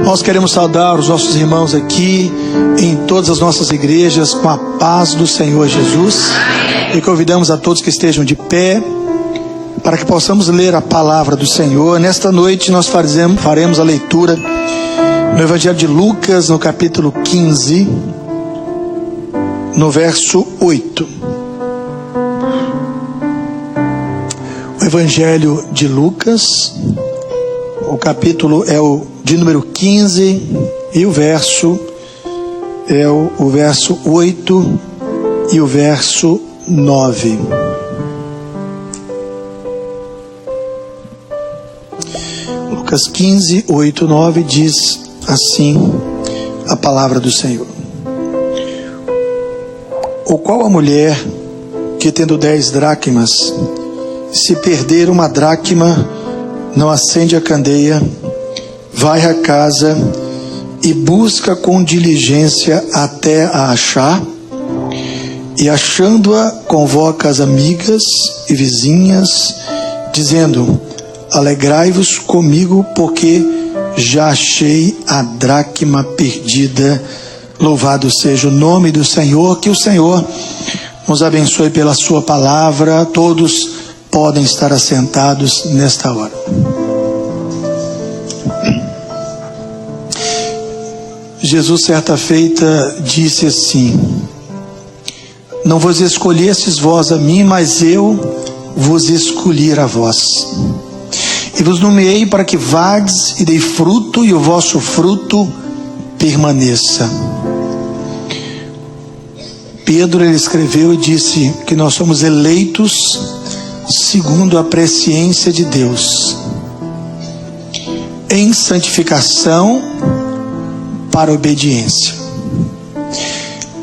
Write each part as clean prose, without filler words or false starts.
Nós queremos saudar os nossos irmãos aqui em todas as nossas igrejas com a paz do Senhor Jesus. E convidamos a todos que estejam de pé para que possamos ler a palavra do Senhor. Nesta noite nós faremos a leitura no Evangelho de Lucas, no capítulo 15, no verso 8. O Evangelho de Lucas, o capítulo é o de número 15 e o verso é o verso 8 e o verso 9. Lucas 15, 8, 9 diz assim a palavra do Senhor. Ou qual a mulher que, tendo 10 dracmas, se perder uma dracma, não acende a candeia, vai à casa e busca com diligência até a achar, e achando-a, convoca as amigas e vizinhas, dizendo: alegrai-vos comigo, porque já achei a dracma perdida. Louvado seja o nome do Senhor. Que o Senhor nos abençoe pela sua palavra. Todos podem estar assentados nesta hora. Jesus, certa feita, disse assim: não vos escolhestes vós a mim, mas eu vos escolhi a vós. E vos nomeei para que vades e dei fruto, e o vosso fruto permaneça. Pedro, ele escreveu e disse que nós somos eleitos segundo a presciência de Deus, em santificação para a obediência.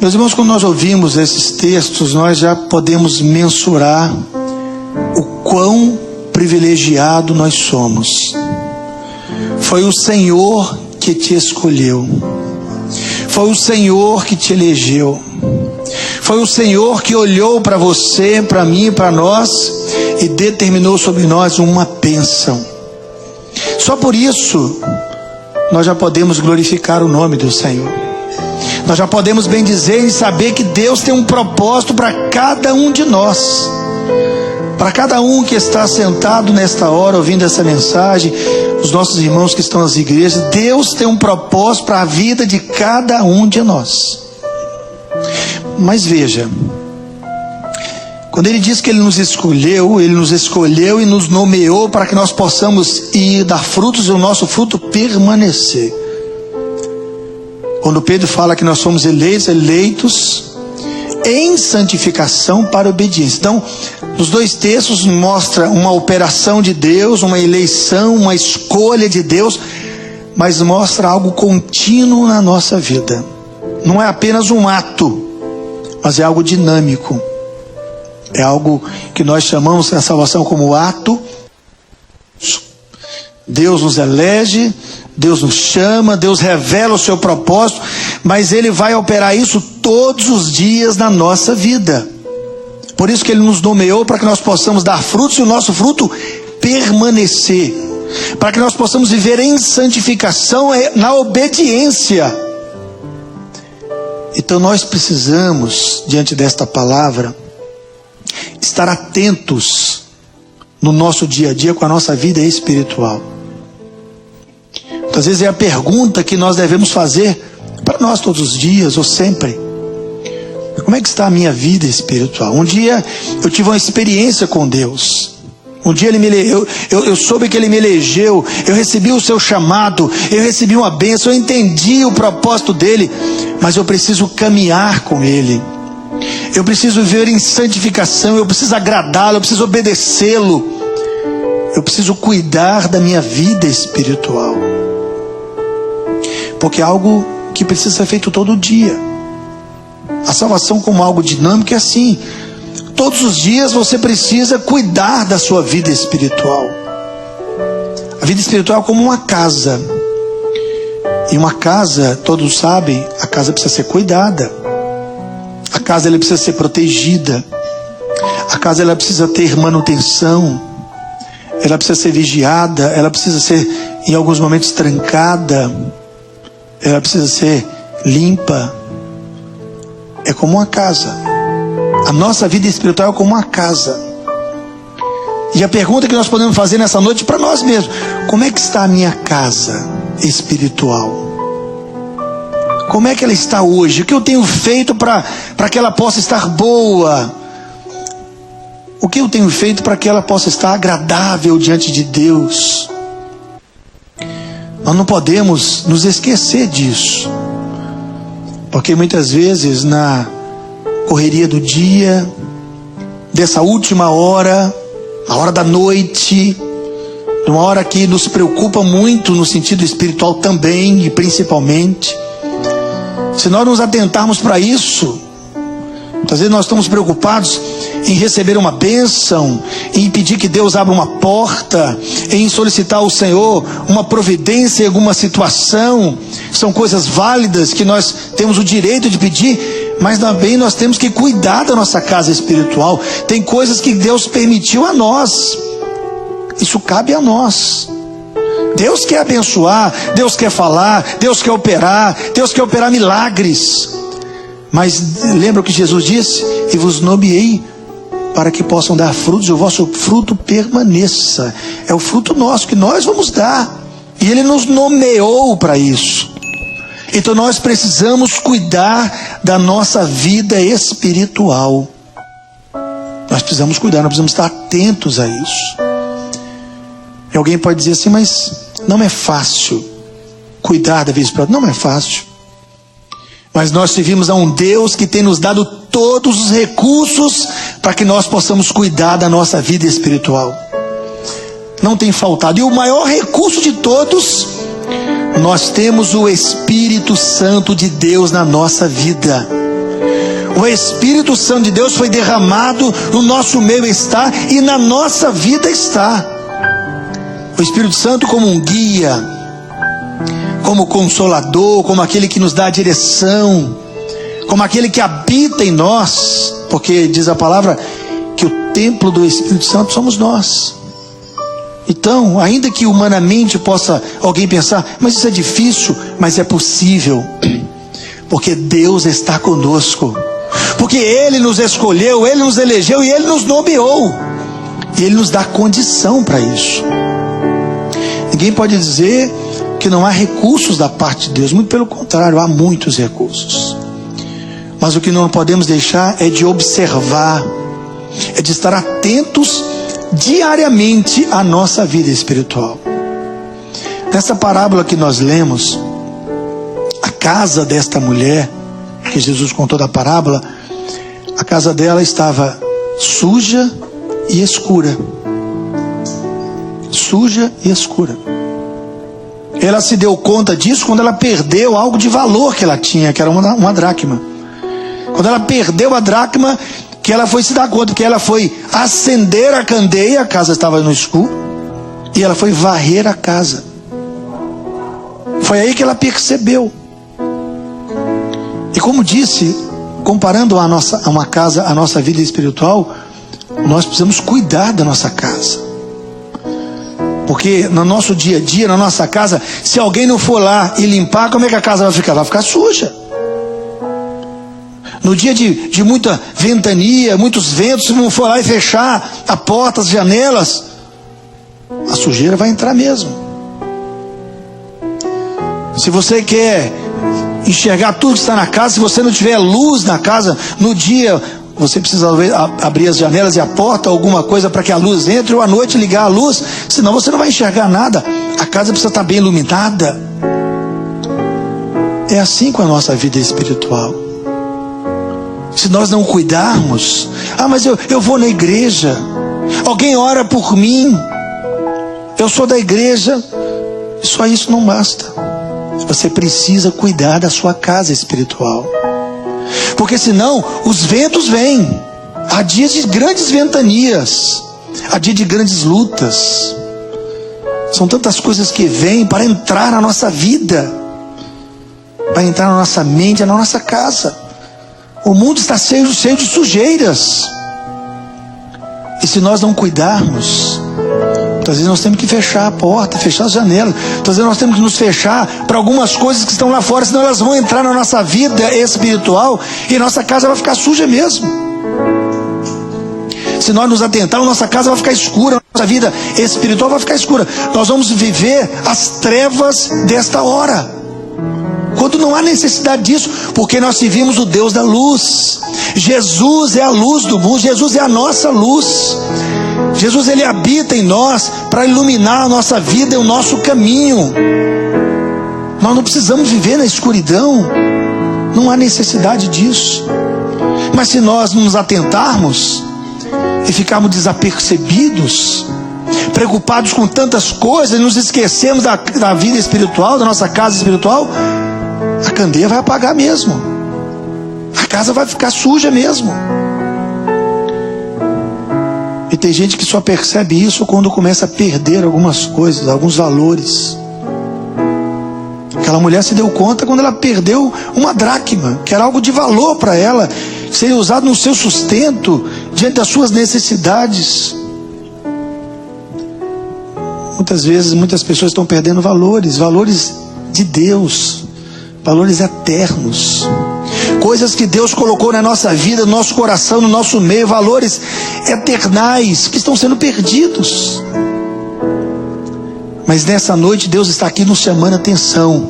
Meus irmãos, quando nós ouvimos esses textos, nós já podemos mensurar o quão privilegiado nós somos. Foi o Senhor que te escolheu, foi o Senhor que te elegeu, foi o Senhor que olhou para você, para mim, para nós e determinou sobre nós uma bênção. Só por isso nós já podemos glorificar o nome do Senhor. Nós já podemos bendizer e saber que Deus tem um propósito para cada um de nós. Para cada um que está sentado nesta hora ouvindo essa mensagem, os nossos irmãos que estão nas igrejas, Deus tem um propósito para a vida de cada um de nós. Mas veja, quando Ele diz que Ele nos escolheu e nos nomeou para que nós possamos ir dar frutos e o nosso fruto permanecer. Quando Pedro fala que nós somos eleitos em santificação para a obediência. Então, nos dois textos mostra uma operação de Deus, uma eleição, uma escolha de Deus, mas mostra algo contínuo na nossa vida. Não é apenas um ato, mas é algo dinâmico. É algo que nós chamamos a salvação como ato. Deus nos elege, Deus nos chama, Deus revela o seu propósito, mas Ele vai operar isso todos os dias na nossa vida. Por isso que Ele nos nomeou para que nós possamos dar frutos e o nosso fruto permanecer. Para que nós possamos viver em santificação, na obediência. Então nós precisamos, diante desta palavra, estar atentos no nosso dia a dia com a nossa vida espiritual. Às vezes é a pergunta que nós devemos fazer para nós todos os dias ou sempre: como é que está a minha vida espiritual? Um dia eu tive uma experiência com Deus. Um dia eu soube que Ele me elegeu, eu recebi o seu chamado, eu recebi uma bênção, eu entendi o propósito dEle, mas eu preciso caminhar com Ele. Eu preciso viver em santificação, eu preciso agradá-lo, eu preciso obedecê-lo. Eu preciso cuidar da minha vida espiritual. Porque é algo que precisa ser feito todo dia. A salvação como algo dinâmico é assim. Todos os dias você precisa cuidar da sua vida espiritual. A vida espiritual é como uma casa. E uma casa, todos sabem, a casa precisa ser cuidada. A casa ela precisa ser protegida. A casa ela precisa ter manutenção. Ela precisa ser vigiada. Ela precisa ser, em alguns momentos, trancada. ela precisa ser limpa. É como uma casa. A nossa vida espiritual é como uma casa. E a pergunta que nós podemos fazer nessa noite para nós mesmos: como é que está a minha casa espiritual? Como é que ela está hoje? O que eu tenho feito para que ela possa estar boa? O que eu tenho feito para que ela possa estar agradável diante de Deus? Nós não podemos nos esquecer disso, porque muitas vezes na correria do dia, dessa última hora, a hora da noite, uma hora que nos preocupa muito no sentido espiritual também, e principalmente, se nós nos atentarmos para isso, às vezes nós estamos preocupados em receber uma bênção, em pedir que Deus abra uma porta, em solicitar ao Senhor uma providência em alguma situação. São coisas válidas que nós temos o direito de pedir, mas também nós temos que cuidar da nossa casa espiritual. Tem coisas que Deus permitiu a nós, isso cabe a nós. Deus quer abençoar, Deus quer falar, Deus quer operar milagres. Mas lembra o que Jesus disse? E vos nomeei para que possam dar frutos, e o vosso fruto permaneça. É o fruto nosso que nós vamos dar, e Ele nos nomeou para isso. Então nós precisamos cuidar da nossa vida espiritual. Nós precisamos cuidar, nós precisamos estar atentos a isso. E alguém pode dizer assim: mas não é fácil cuidar da vida espiritual. Não é fácil. Mas nós servimos a um Deus que tem nos dado todos os recursos para que nós possamos cuidar da nossa vida espiritual. Não tem faltado. E o maior recurso de todos, nós temos o Espírito Santo de Deus na nossa vida. O Espírito Santo de Deus foi derramado, no nosso meio está, e na nossa vida está. O Espírito Santo como um guia, como consolador, como aquele que nos dá a direção, como aquele que habita em nós, porque diz a palavra que o templo do Espírito Santo somos nós. Então, ainda que humanamente possa alguém pensar: mas isso é difícil, mas é possível, porque Deus está conosco, porque Ele nos escolheu, Ele nos elegeu e Ele nos nomeou, e Ele nos dá condição para isso. Ninguém pode dizer que não há recursos da parte de Deus, muito pelo contrário, há muitos recursos. Mas o que não podemos deixar é de observar, é de estar atentos diariamente à nossa vida espiritual. Nessa parábola que nós lemos, a casa desta mulher, que Jesus contou da parábola, a casa dela estava suja e escura. Suja e escura. Ela se deu conta disso quando ela perdeu algo de valor que ela tinha, que era uma dracma. Quando ela perdeu a dracma, que ela foi se dar conta, que ela foi acender a candeia, a casa estava no escuro, e ela foi varrer a casa. Foi aí que ela percebeu. E como disse, comparando a nossa vida espiritual, nós precisamos cuidar da nossa casa. Porque no nosso dia a dia, na nossa casa, se alguém não for lá e limpar, como é que a casa vai ficar? Vai ficar suja. No dia de muita ventania, muitos ventos, se não for lá e fechar a porta, as janelas, a sujeira vai entrar mesmo. Se você quer enxergar tudo que está na casa, se você não tiver luz na casa, no dia você precisa abrir as janelas e a porta, alguma coisa para que a luz entre, ou à noite ligar a luz, senão você não vai enxergar nada. A casa precisa estar bem iluminada. É assim com a nossa vida espiritual. Se nós não cuidarmos, mas eu vou na igreja, alguém ora por mim, eu sou da igreja, só isso não basta. Você precisa cuidar da sua casa espiritual, porque senão os ventos vêm. Há dias de grandes ventanias, há dias de grandes lutas. São tantas coisas que vêm para entrar na nossa vida, para entrar na nossa mente, na nossa casa. O mundo está cheio de sujeiras, e se nós não cuidarmos, Muitas vezes nós temos que fechar a porta, fechar as janelas. Muitas vezes nós temos que nos fechar para algumas coisas que estão lá fora, senão elas vão entrar na nossa vida espiritual e nossa casa vai ficar suja mesmo. Se nós nos atentarmos, nossa casa vai ficar escura, nossa vida espiritual vai ficar escura. Nós vamos viver as trevas desta hora, quando não há necessidade disso, porque nós servimos o Deus da luz. Jesus é a luz do mundo, Jesus é a nossa luz. Jesus, ele habita em nós para iluminar a nossa vida e o nosso caminho. Nós não precisamos viver na escuridão, não há necessidade disso. Mas se nós nos atentarmos e ficarmos desapercebidos, preocupados com tantas coisas, e nos esquecemos da vida espiritual, da nossa casa espiritual, a candeia vai apagar mesmo, a casa vai ficar suja mesmo. E tem gente que só percebe isso quando começa a perder algumas coisas, alguns valores. Aquela mulher se deu conta quando ela perdeu uma dracma, que era algo de valor para ela, que seria usado no seu sustento, diante das suas necessidades. Muitas vezes, muitas pessoas estão perdendo valores de Deus, valores eternos, coisas que Deus colocou na nossa vida, no nosso coração, no nosso meio, valores eternais que estão sendo perdidos. Mas nessa noite Deus está aqui nos chamando a atenção,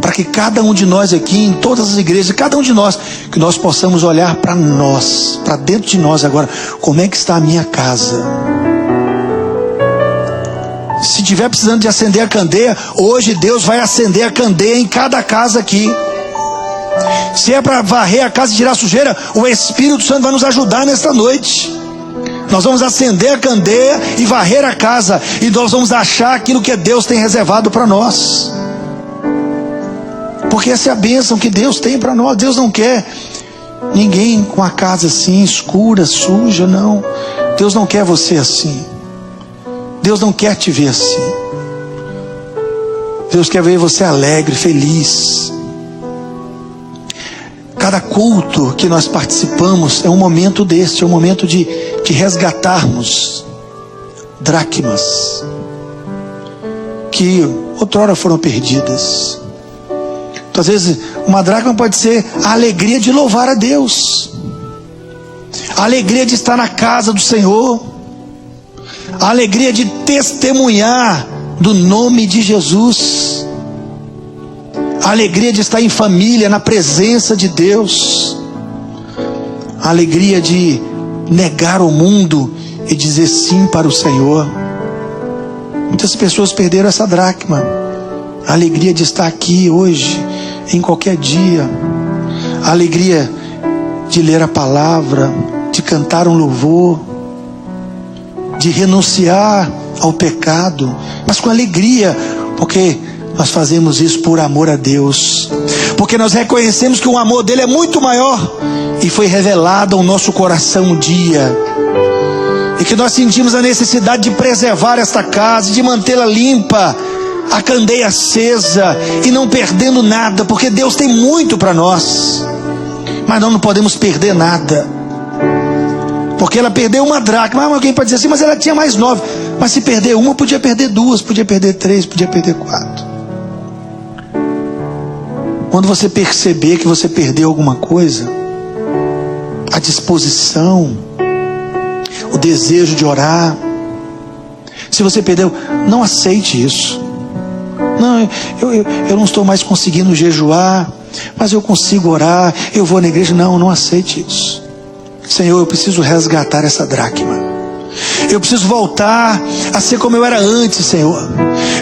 para que cada um de nós aqui, em todas as igrejas, cada um de nós, que nós possamos olhar para nós, para dentro de nós agora. Como é que está a minha casa? Se estiver precisando de acender a candeia, hoje Deus vai acender a candeia em cada casa aqui. Se é para varrer a casa e tirar a sujeira, o Espírito Santo vai nos ajudar nesta noite. Nós vamos acender a candeia e varrer a casa, e nós vamos achar aquilo que Deus tem reservado para nós, porque essa é a bênção que Deus tem para nós. Deus não quer ninguém com a casa assim, escura, suja, não. Deus não quer você assim. Deus não quer te ver assim. Deus quer ver você alegre, feliz. Cada culto que nós participamos é um momento deste, é um momento de resgatarmos dracmas que outrora foram perdidas. Então, às vezes, uma dracma pode ser a alegria de louvar a Deus, a alegria de estar na casa do Senhor, a alegria de testemunhar do nome de Jesus, a alegria de estar em família, na presença de Deus, a alegria de negar o mundo e dizer sim para o Senhor. Muitas pessoas perderam essa dracma, a alegria de estar aqui hoje, em qualquer dia, a alegria de ler a palavra, de cantar um louvor, de renunciar ao pecado, mas com alegria, porque nós fazemos isso por amor a Deus, porque nós reconhecemos que o amor dele é muito maior e foi revelado ao nosso coração um dia, e que nós sentimos a necessidade de preservar esta casa, de mantê-la limpa, a candeia acesa e não perdendo nada, porque Deus tem muito para nós, mas nós não podemos perder nada, porque ela perdeu uma dracma. Alguém pode dizer assim, mas ela tinha mais 9. Mas se perder uma, podia perder 2, podia perder 3, podia perder 4. Quando você perceber que você perdeu alguma coisa, a disposição, o desejo de orar, se você perdeu, não aceite isso. Não, eu não estou mais conseguindo jejuar, mas eu consigo orar, eu vou na igreja. Não aceite isso. Senhor, eu preciso resgatar essa dracma. Eu preciso voltar a ser como eu era antes, Senhor.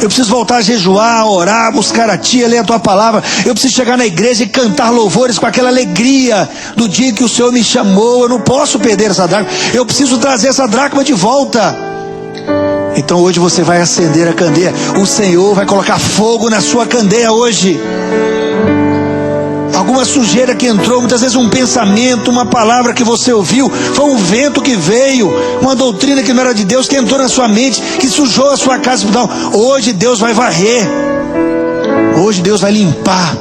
Eu preciso voltar a jejuar, a orar, a buscar a Ti, a ler a Tua palavra. Eu preciso chegar na igreja e cantar louvores com aquela alegria do dia que o Senhor me chamou. Eu não posso perder essa dracma. Eu preciso trazer essa dracma de volta. Então hoje você vai acender a candeia. O Senhor vai colocar fogo na sua candeia hoje. Alguma sujeira que entrou, muitas vezes um pensamento, uma palavra que você ouviu, foi um vento que veio, uma doutrina que não era de Deus, que entrou na sua mente, que sujou a sua casa espiritual. Hoje Deus vai varrer, hoje Deus vai limpar,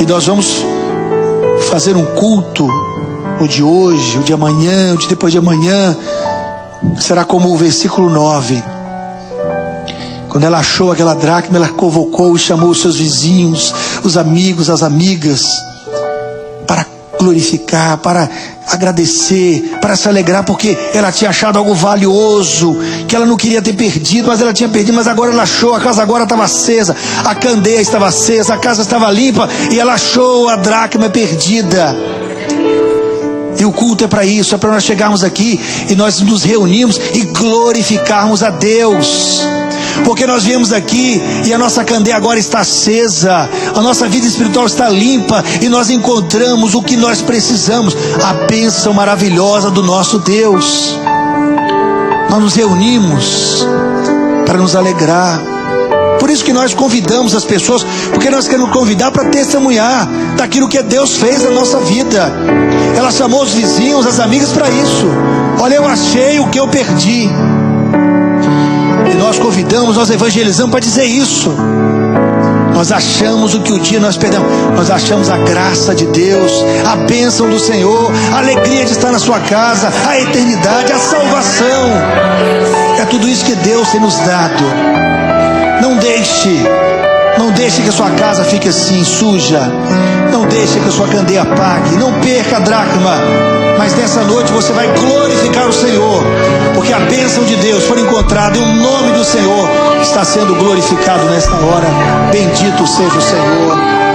e nós vamos fazer um culto, o de hoje, o de amanhã, o de depois de amanhã, será como o versículo 9. Quando ela achou aquela dracma, ela convocou e chamou os seus vizinhos, os amigos, as amigas, para glorificar, para agradecer, para se alegrar, porque ela tinha achado algo valioso, que ela não queria ter perdido, mas ela tinha perdido, mas agora ela achou, a casa agora estava acesa, a candeia estava acesa, a casa estava limpa, e ela achou a dracma perdida. E o culto é para isso, é para nós chegarmos aqui e nós nos reunirmos e glorificarmos a Deus. Porque nós viemos aqui e a nossa candeia agora está acesa, a nossa vida espiritual está limpa e nós encontramos o que nós precisamos, a bênção maravilhosa do nosso Deus. Nós nos reunimos para nos alegrar. Por isso que nós convidamos as pessoas, porque nós queremos convidar para testemunhar daquilo que Deus fez na nossa vida. Ela chamou os vizinhos, as amigas para isso. Olha, eu achei o que eu perdi. E nós convidamos, nós evangelizamos para dizer isso. Nós achamos o que o dia nós perdemos. Nós achamos a graça de Deus, a bênção do Senhor, a alegria de estar na sua casa, a eternidade, a salvação. É tudo isso que Deus tem nos dado. Não deixe que a sua casa fique assim, suja. Não deixe que a sua candeia apague. Não perca a dracma. Mas nessa noite você vai glorificar o Senhor, porque a bênção de Deus foi encontrada e o nome do Senhor está sendo glorificado nesta hora. Bendito seja o Senhor.